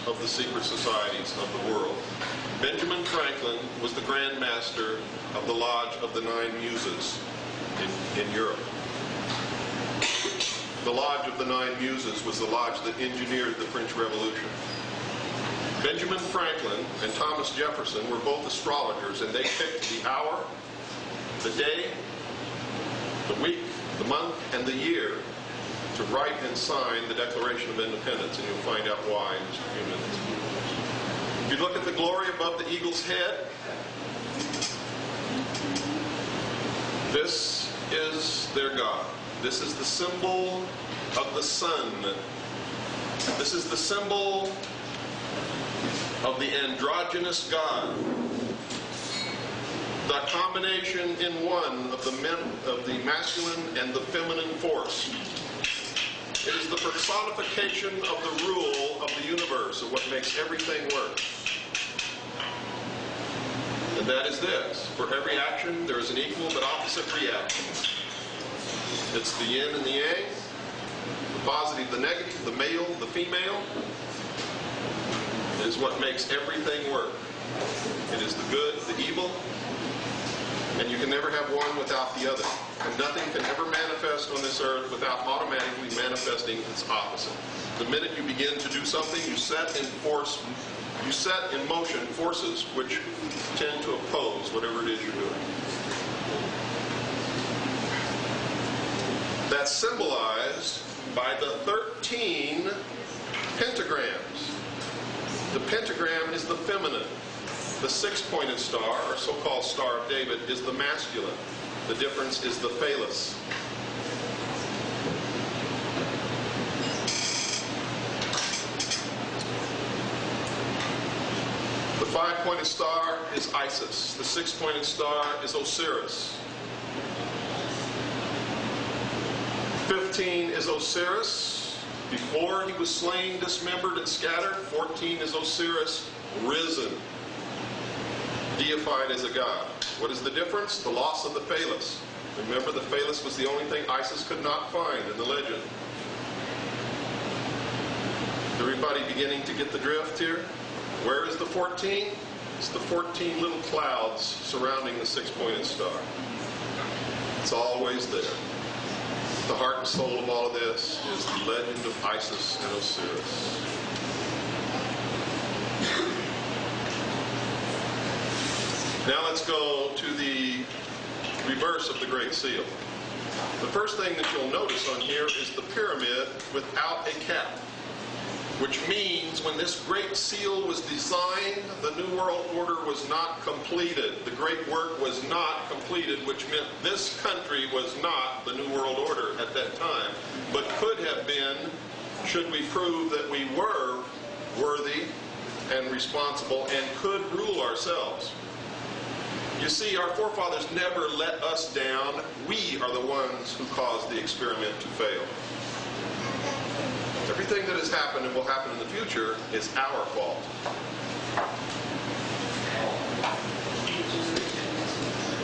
of the secret societies of the world. Benjamin Franklin was the Grand Master of the Lodge of the Nine Muses in Europe. The Lodge of the Nine Muses was the lodge that engineered the French Revolution. Benjamin Franklin and Thomas Jefferson were both astrologers, and they picked the hour, the day, the week, the month, and the year to write and sign the Declaration of Independence, and you'll find out why in just a few minutes. If you look at the glory above the eagle's head, this is their God. This is the symbol of the sun. This is the symbol of the androgynous God. The combination in one of the masculine and the feminine force. It is the personification of the rule of the universe, of what makes everything work. And that is this: for every action there is an equal but opposite reaction. It's the yin and the yang, the positive, the negative, the male, the female. It is what makes everything work. It is the good, the evil, and you can never have one without the other. And nothing can ever manifest on this earth without automatically manifesting its opposite. The minute you begin to do something, you set in motion forces which tend to oppose whatever it is you're doing. That's symbolized by the 13 pentagrams. The pentagram is the feminine. The six-pointed star, or so-called Star of David, is the masculine. The difference is the phallus. The five-pointed star is Isis. The six-pointed star is Osiris. 15 is Osiris before he was slain, dismembered, and scattered. 14 is Osiris risen, deified as a god. What is the difference? The loss of the phallus. Remember, the phallus was the only thing Isis could not find in the legend. Everybody beginning to get the drift here? Where is the 14? It's the 14 little clouds surrounding the six-pointed star. It's always there. The heart and soul of all of this is the legend of Isis and Osiris. Now let's go to the reverse of the Great Seal. The first thing that you'll notice on here is the pyramid without a cap, which means when this Great Seal was designed, the New World Order was not completed. The great work was not completed, which meant this country was not the New World Order at that time, but could have been, should we prove that we were worthy and responsible and could rule ourselves. You see, our forefathers never let us down. We are the ones who caused the experiment to fail. Everything that has happened and will happen in the future is our fault.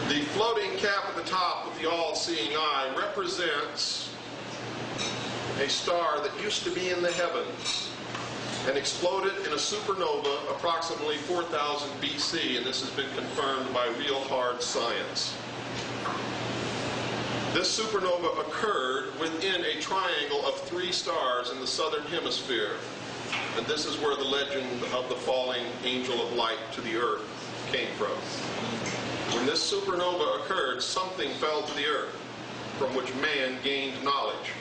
The floating cap at the top with the all-seeing eye represents a star that used to be in the heavens and exploded in a supernova approximately 4000 BC, and this has been confirmed by real hard science. This supernova occurred within a triangle of 3 stars in the southern hemisphere, and this is where the legend of the falling angel of light to the earth came from. When this supernova occurred, something fell to the earth from which man gained knowledge.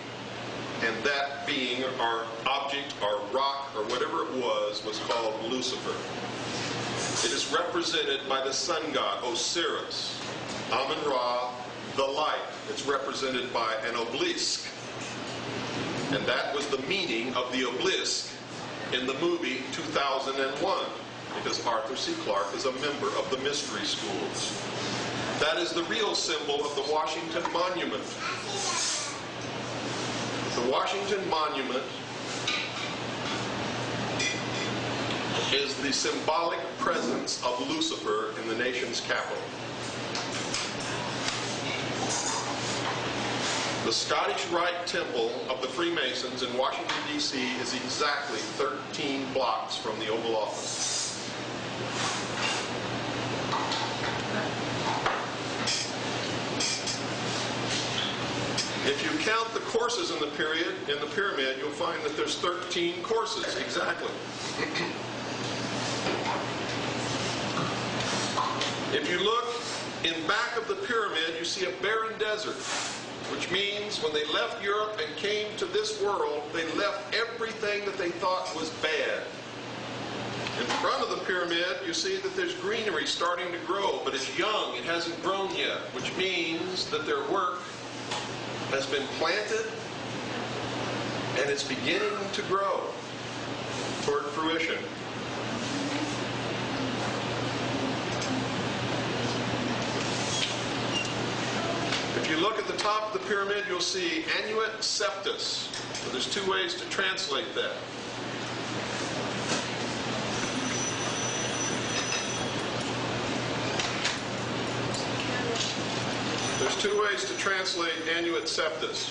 And that being, our object, our rock, or whatever it was called Lucifer. It is represented by the sun god, Osiris, Amun-Ra, the light. It's represented by an obelisk. And that was the meaning of the obelisk in the movie 2001, because Arthur C. Clarke is a member of the mystery schools. That is the real symbol of the Washington Monument. The Washington Monument is the symbolic presence of Lucifer in the nation's capital. The Scottish Rite Temple of the Freemasons in Washington, D.C. is exactly 13 blocks from the Oval Office. If you count the courses in the pyramid, you'll find that there's 13 courses, exactly. If you look in back of the pyramid, you see a barren desert, which means when they left Europe and came to this world, they left everything that they thought was bad. In front of the pyramid, you see that there's greenery starting to grow, but it's young, it hasn't grown yet, which means that their work has been planted and it's beginning to grow toward fruition. If you look at the top of the pyramid, you'll see Annuit Septus. So there's two ways to translate that. There's two ways to translate Annuit Septus.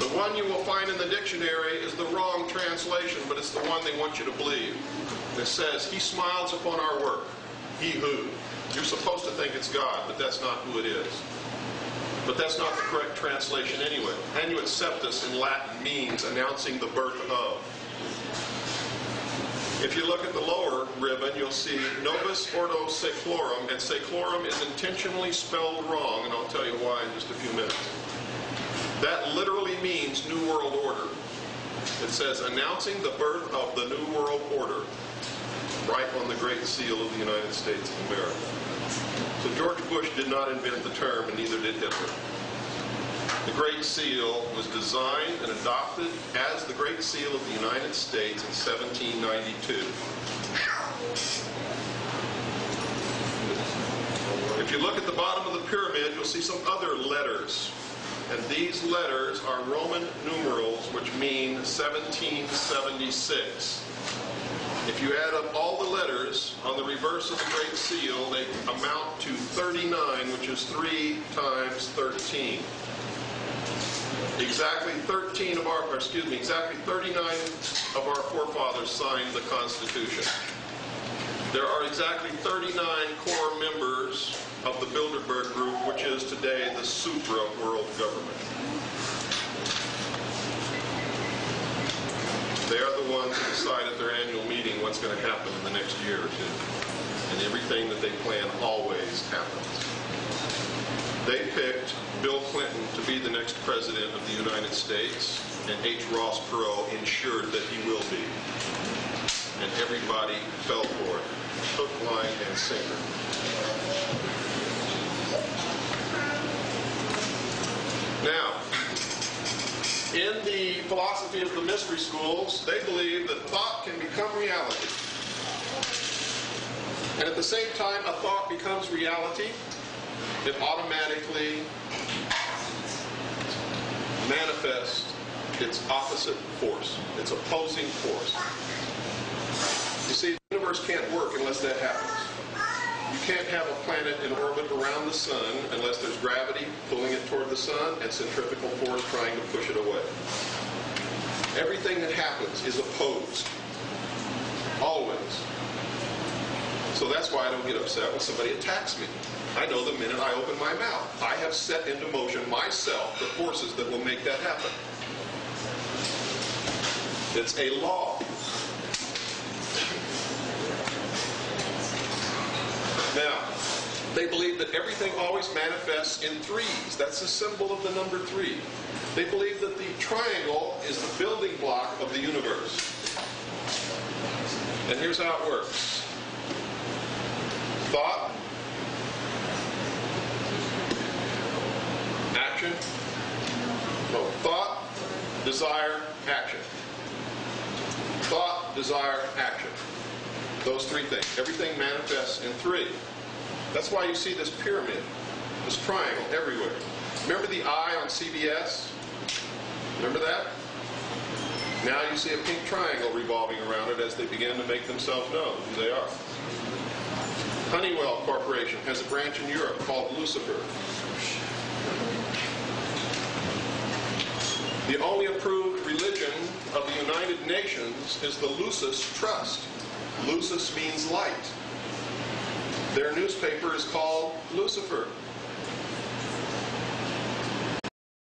The one you will find in the dictionary is the wrong translation, but it's the one they want you to believe. It says, "He smiles upon our work." He who? You're supposed to think it's God, but that's not who it is. But that's not the correct translation anyway. Annuit Septus in Latin means announcing the birth of. If you look at the lower ribbon, you'll see Novus Ordo Seclorum, and Seclorum is intentionally spelled wrong, and I'll tell you why in just a few minutes. That literally means New World Order. It says announcing the birth of the New World Order, right on the Great Seal of the United States of America. So George Bush did not invent the term, and neither did Hitler. The Great Seal was designed and adopted as the Great Seal of the United States in 1792. If you look at the bottom of the pyramid, you'll see some other letters. And these letters are Roman numerals, which mean 1776. If you add up all the letters on the reverse of the Great Seal, they amount to 39, which is 3 times 13. Exactly 39 of our forefathers signed the Constitution. There are exactly 39 core members of the Bilderberg Group, which is today the supra-world government. They are the ones who decide at their annual meeting what's going to happen in the next year or two. And everything that they plan always happens. They picked Bill Clinton to be the next president of the United States, and H. Ross Perot ensured that he will be. And everybody fell for it. Hook, line, and sinker. Now, in the philosophy of the mystery schools, they believe that thought can become reality. And at the same time a thought becomes reality, it automatically manifests its opposite force, its opposing force. You see, the universe can't work unless that happens. You can't have a planet in orbit around the sun unless there's gravity pulling it toward the sun and centrifugal force trying to push it away. Everything that happens is opposed. Always. So that's why I don't get upset when somebody attacks me. I know the minute I open my mouth. I have set into motion myself the forces that will make that happen. It's a law. Now, they believe that everything always manifests in threes. That's the symbol of the number 3. They believe that the triangle is the building block of the universe. And here's how it works. Thought, action, thought, desire, action. Thought, desire, action. Those 3 things. Everything manifests in 3. That's why you see this pyramid, this triangle everywhere. Remember the eye on CBS? Remember that? Now you see a pink triangle revolving around it as they begin to make themselves known who they are. Honeywell Corporation has a branch in Europe called Lucifer. The only approved religion of the United Nations is the Lucis Trust. Lucis means light. Their newspaper is called Lucifer.